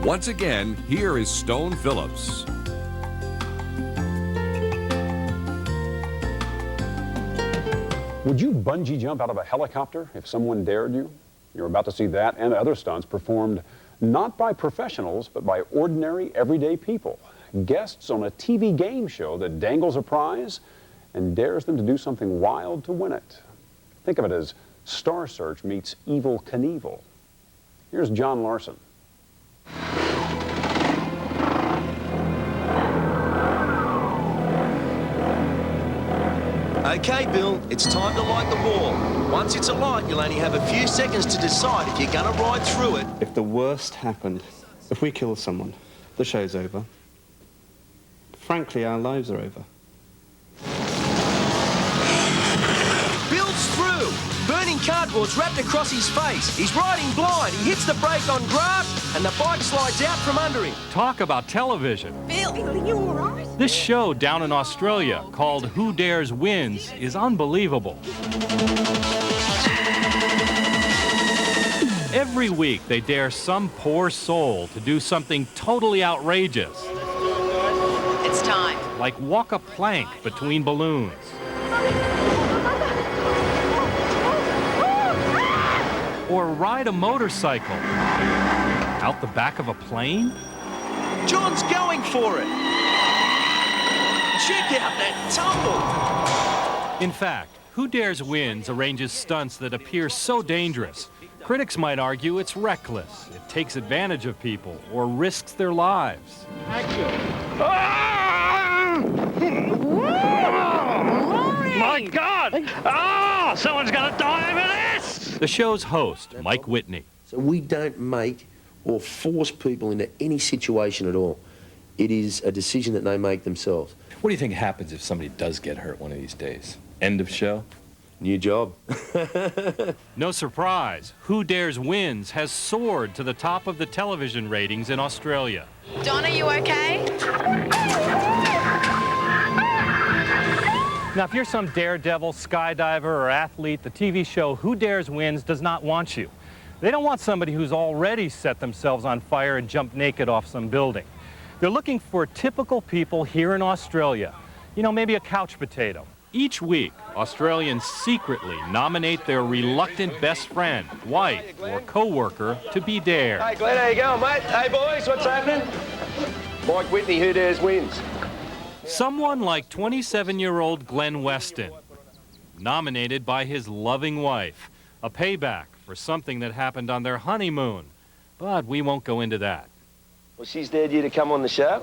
Once again, here is Stone Phillips. Would you bungee jump out of a helicopter if someone dared you? You're about to see that and other stunts performed not by professionals, but by ordinary, everyday people. Guests on a TV game show that dangles a prize and dares them to do something wild to win it. Think of it as Star Search meets Evel Knievel. Here's John Larson. Okay, Bill, it's time to light the wall. Once it's alight, you'll only have a few seconds to decide if you're going to ride through it. If the worst happened, if we kill someone, the show's over. Frankly, our lives are over. Bill's through. Burning cardboard's wrapped across his face. He's riding blind. He hits the brake on grass, and the bike slides out from under him. Talk about television. Bill, are you all right? This show down in Australia called Who Dares Wins is unbelievable. Every week they dare some poor soul to do something totally outrageous. It's time. Like walk a plank between balloons. Or ride a motorcycle out the back of a plane. John's going for it. Check out that tumble. In fact, Who Dares Wins arranges stunts that appear so dangerous. Critics might argue it's reckless, it takes advantage of people, or risks their lives. My God! Oh, someone's gonna die over this! The show's host, Mike Whitney. So we don't make or force people into any situation at all. It is a decision that they make themselves. What do you think happens if somebody does get hurt one of these days? End of show? New job. No surprise, Who Dares Wins has soared to the top of the television ratings in Australia. Don, are you okay? Now, if you're some daredevil, skydiver, or athlete, the TV show Who Dares Wins does not want you. They don't want somebody who's already set themselves on fire and jumped naked off some building. They're looking for typical people here in Australia. You know, maybe a couch potato. Each week, Australians secretly nominate their reluctant best friend, wife, or co-worker to be dared. Hey, Glenn, how you going, mate? Hey, boys, what's happening? Mike Whitney, Who Dares Wins. Someone like 27-year-old Glenn Weston, nominated by his loving wife, a payback for something that happened on their honeymoon. But we won't go into that. Well, she's dared you to come on the show,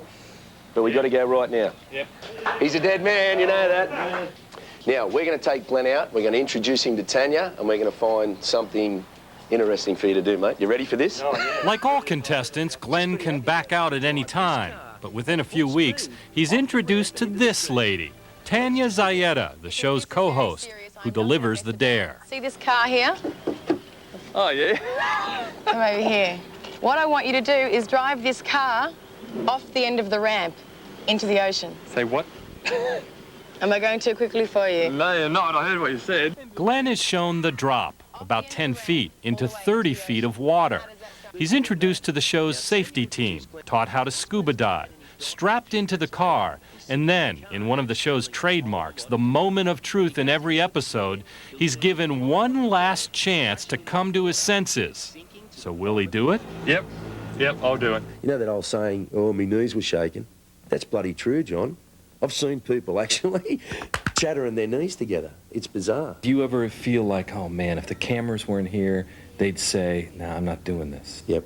but we got to go right now. Yep. He's a dead man, you know that. Now, we're going to take Glenn out, we're going to introduce him to Tanya, and we're going to find something interesting for you to do, mate. You ready for this? Oh, yeah. Like all contestants, Glenn can back out at any time. But within a few weeks, he's introduced to this lady, Tanya Zayeda, the show's co-host, who delivers the dare. See this car here? Oh, yeah? Come over here. What I want you to do is drive this car off the end of the ramp into the ocean. Say what? Am I going too quickly for you? No, you're not. I heard what you said. Glenn is shown the drop, about 10 feet, into 30 feet of water. He's introduced to the show's safety team, taught how to scuba dive, strapped into the car, and then, in one of the show's trademarks, the moment of truth in every episode, he's given one last chance to come to his senses. So will he do it? Yep, I'll do it. You know that old saying, oh, my knees were shaking? That's bloody true, John. I've seen people actually chattering their knees together. It's bizarre. Do you ever feel like, oh man, if the cameras weren't here, they'd say, nah, I'm not doing this? Yep,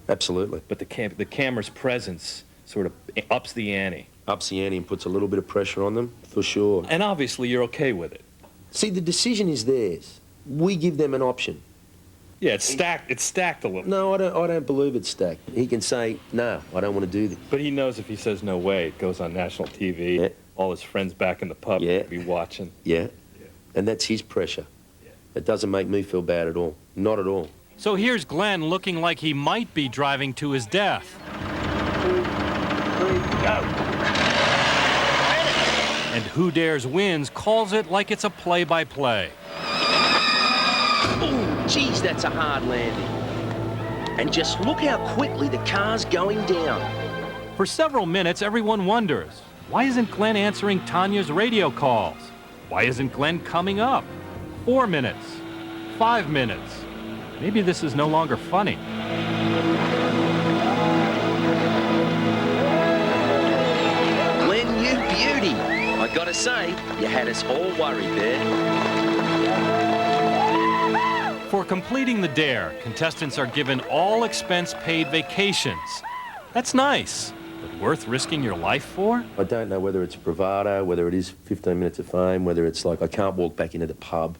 absolutely. But the camera's presence sort of ups the ante. Ups the ante and puts a little bit of pressure on them, for sure. And obviously you're okay with it. See, the decision is theirs. We give them an option. Yeah, it's stacked a little. No, I don't believe it's stacked. He can say, no, I don't want to do this. But he knows if he says no way, it goes on national TV. Yeah. All his friends back in the pub will be watching. Yeah. And that's his pressure. It doesn't make me feel bad at all. Not at all. So here's Glenn looking like he might be driving to his death. 2, 3, go. And Who Dares Wins calls it like it's a play-by-play. Ooh, geez, that's a hard landing. And just look how quickly the car's going down. For several minutes, everyone wonders, why isn't Glenn answering Tanya's radio calls? Why isn't Glenn coming up? 4 minutes, 5 minutes. Maybe this is no longer funny. Glenn, you beauty. I gotta say, you had us all worried there. For completing the dare, contestants are given all expense-paid vacations. That's nice, but worth risking your life for? I don't know whether it's bravado, whether it is 15 minutes of fame, whether it's like I can't walk back into the pub.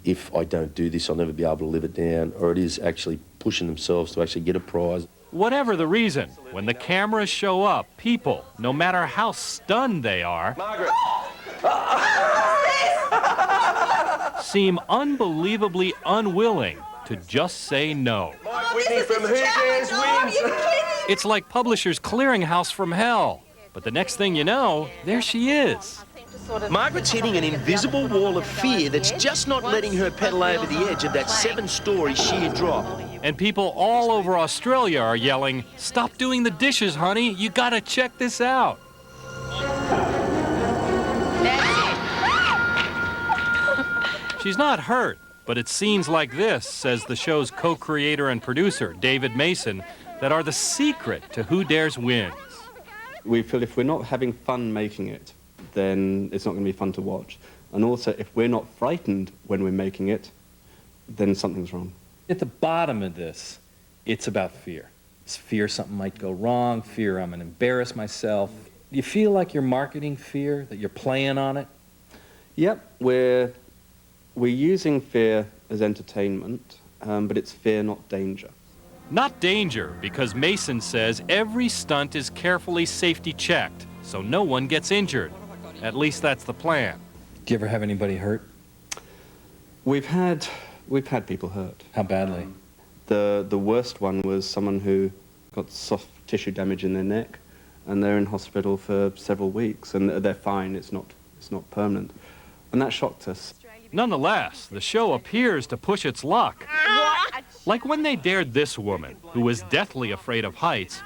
If I don't do this, I'll never be able to live it down, or it is actually pushing themselves to actually get a prize. Whatever the reason, when the cameras show up, people, no matter how stunned they are, Margaret. seem unbelievably unwilling to just say no. Mike Whitney from Who Dares Wins. It's like Publishers Clearinghouse from hell. But the next thing you know, there she is. Margaret's hitting an invisible wall of fear that's just not letting her pedal over the edge of that 7-story sheer drop. And people all over Australia are yelling, "Stop doing the dishes, honey. You gotta check this out." She's not hurt, but it's scenes like this, says the show's co-creator and producer, David Mason, that are the secret to Who Dares Wins. We feel if we're not having fun making it, then it's not going to be fun to watch. And also, if we're not frightened when we're making it, then something's wrong. At the bottom of this, it's about fear. It's fear something might go wrong, fear I'm going to embarrass myself. Do you feel like you're marketing fear, that you're playing on it? Yep, we're using fear as entertainment, but it's fear, not danger. Not danger, because Mason says every stunt is carefully safety checked, so no one gets injured. At least that's the plan. Do you ever have anybody hurt? We've had people hurt. How badly? The worst one was someone who got soft tissue damage in their neck, and they're in hospital for several weeks, and they're fine. It's not permanent, and that shocked us. Nonetheless, the show appears to push its luck. Like when they dared this woman, who was deathly afraid of heights,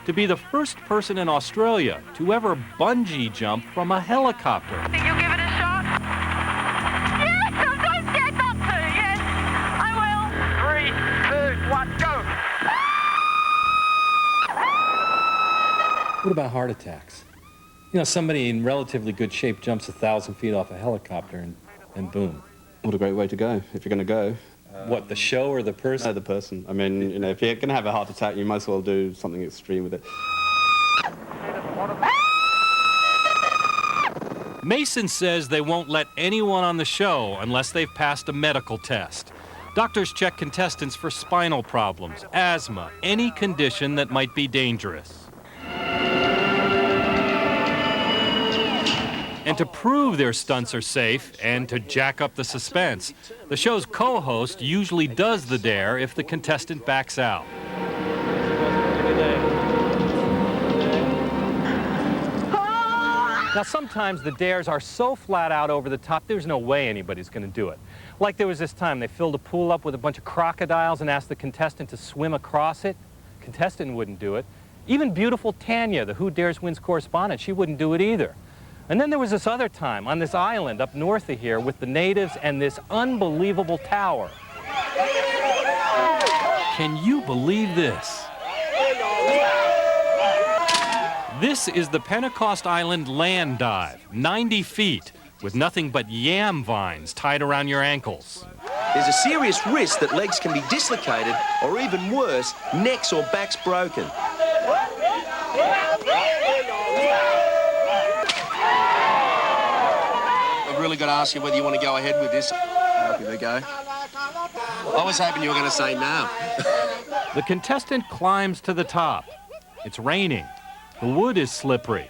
to be the first person in Australia to ever bungee jump from a helicopter. Think you'll give it a shot? Yes, I'm so scared not to. Yes, I will. 3, 2, 1, go. What about heart attacks? You know, somebody in relatively good shape jumps 1,000 feet off a helicopter and boom. What a great way to go, if you're going to go. What, the show or the person? No, the person. I mean, you know, if you're going to have a heart attack, you might as well do something extreme with it. Mason says they won't let anyone on the show unless they've passed a medical test. Doctors check contestants for spinal problems, asthma, any condition that might be dangerous. And to prove their stunts are safe and to jack up the suspense, the show's co-host usually does the dare if the contestant backs out. Now, sometimes the dares are so flat out over the top, there's no way anybody's going to do it. Like there was this time they filled a pool up with a bunch of crocodiles and asked the contestant to swim across it. Contestant wouldn't do it. Even beautiful Tanya, the Who Dares Wins correspondent, she wouldn't do it either. And then there was this other time on this island up north of here with the natives and this unbelievable tower. Can you believe this? This is the Pentecost Island land dive, 90 feet, with nothing but yam vines tied around your ankles. There's a serious risk that legs can be dislocated, or even worse, necks or backs broken. I've really got to ask you whether you want to go ahead with this. I'll give it a go. I was hoping you were going to say no. The contestant climbs to the top. It's raining. The wood is slippery.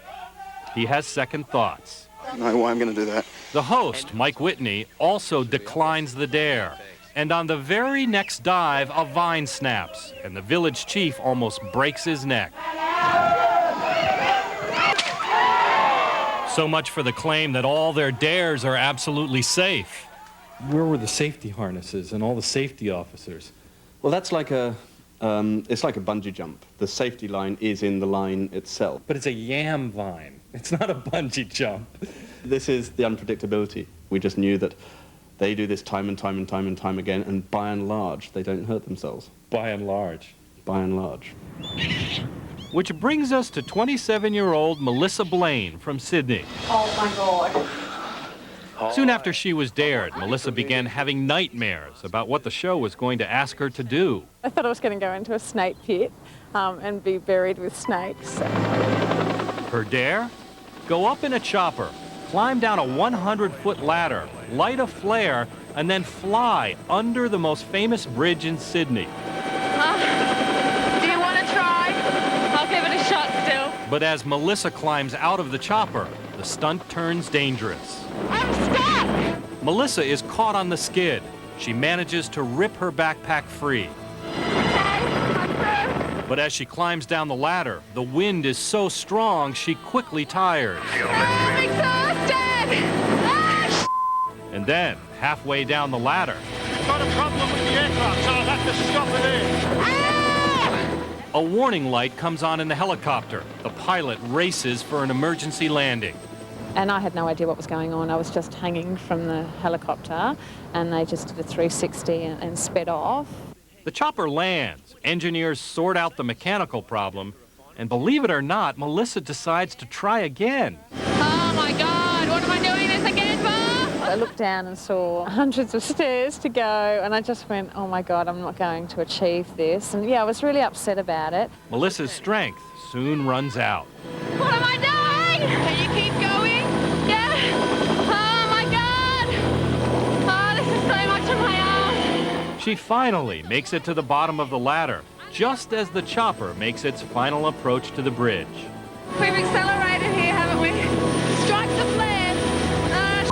He has second thoughts. No way I'm going to do that. The host, Mike Whitney, also declines the dare. And on the very next dive, a vine snaps, and the village chief almost breaks his neck. So much for the claim that all their dares are absolutely safe. Where were the safety harnesses and all the safety officers? Well, that's like a It's like a bungee jump. The safety line is in the line itself. But it's a yam vine. It's not a bungee jump. This is the unpredictability. We just knew that they do this time and time and time and time again, and by and large, they don't hurt themselves. By and large. By and large. Which brings us to 27-year-old Melissa Blaine from Sydney. Oh my God. Soon after she was dared, Melissa began having nightmares about what the show was going to ask her to do. I thought I was going to go into a snake pit and be buried with snakes. Her dare? Go up in a chopper, climb down a 100-foot ladder, light a flare, and then fly under the most famous bridge in Sydney. Do you want to try? I'll give it a shot still. But as Melissa climbs out of the chopper, the stunt turns dangerous. I'm stuck! Melissa is caught on the skid. She manages to rip her backpack free. But as she climbs down the ladder, the wind is so strong she quickly tires. I'm exhausted! And then, halfway down the ladder, I've got a problem with the aircraft, so I'll have to stop it here. a warning light comes on in the helicopter. The pilot races for an emergency landing. And I had no idea what was going on. I was just hanging from the helicopter and they just did a 360 and sped off. The chopper lands. Engineers sort out the mechanical problem. And believe it or not, Melissa decides to try again. Oh my God, what am I doing this again for? I looked down and saw hundreds of stairs to go and I just went, oh my God, I'm not going to achieve this. And yeah, I was really upset about it. Melissa's strength soon runs out. What am I doing? Can you keep going? Yeah. Oh my God. Oh, this is so much on my arm. She finally makes it to the bottom of the ladder, just as the chopper makes its final approach to the bridge. We've accelerated here, haven't we? Strike the flare. That's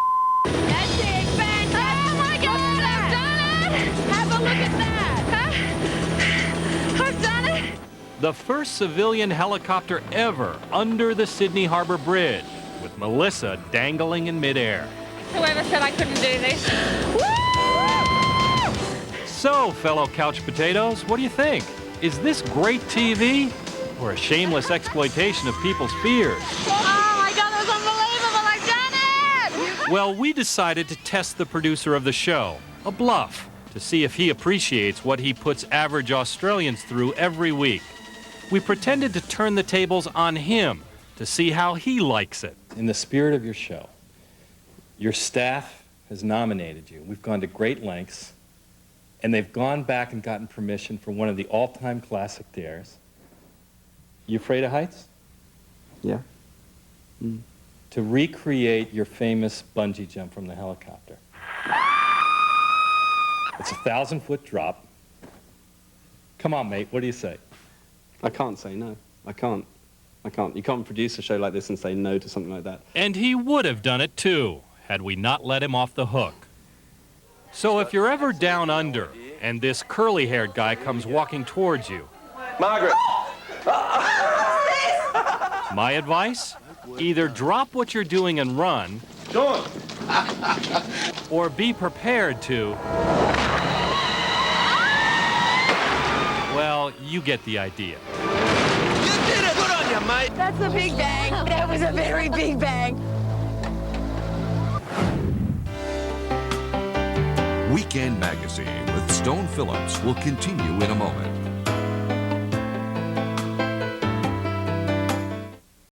it. Bang. Oh my God, I've done it. Have a look at that. I've done it. The first civilian helicopter ever under the Sydney Harbour Bridge, with Melissa dangling in midair. Whoever said I couldn't do this. Woo! So, fellow couch potatoes, what do you think? Is this great TV or a shameless exploitation of people's fears? Oh my God, that was unbelievable. I've done it! Well, we decided to test the producer of the show, a bluff, to see if he appreciates what he puts average Australians through every week. We pretended to turn the tables on him to see how he likes it. In the spirit of your show, your staff has nominated you. We've gone to great lengths, and they've gone back and gotten permission for one of the all-time classic dares. You afraid of heights? Yeah. To recreate your famous bungee jump from the helicopter. It's a 1,000-foot drop. Come on, mate, what do you say? I can't say no. I can't. You can't produce a show like this and say no to something like that. And he would have done it too, had we not let him off the hook. So if you're ever down under and this curly-haired guy comes walking towards you, Margaret! my advice? Either drop what you're doing and run, John! or be prepared to... Well, you get the idea. You did it! Good on you, mate! That's a big bang. That was a very big bang. Weekend Magazine with Stone Phillips will continue in a moment.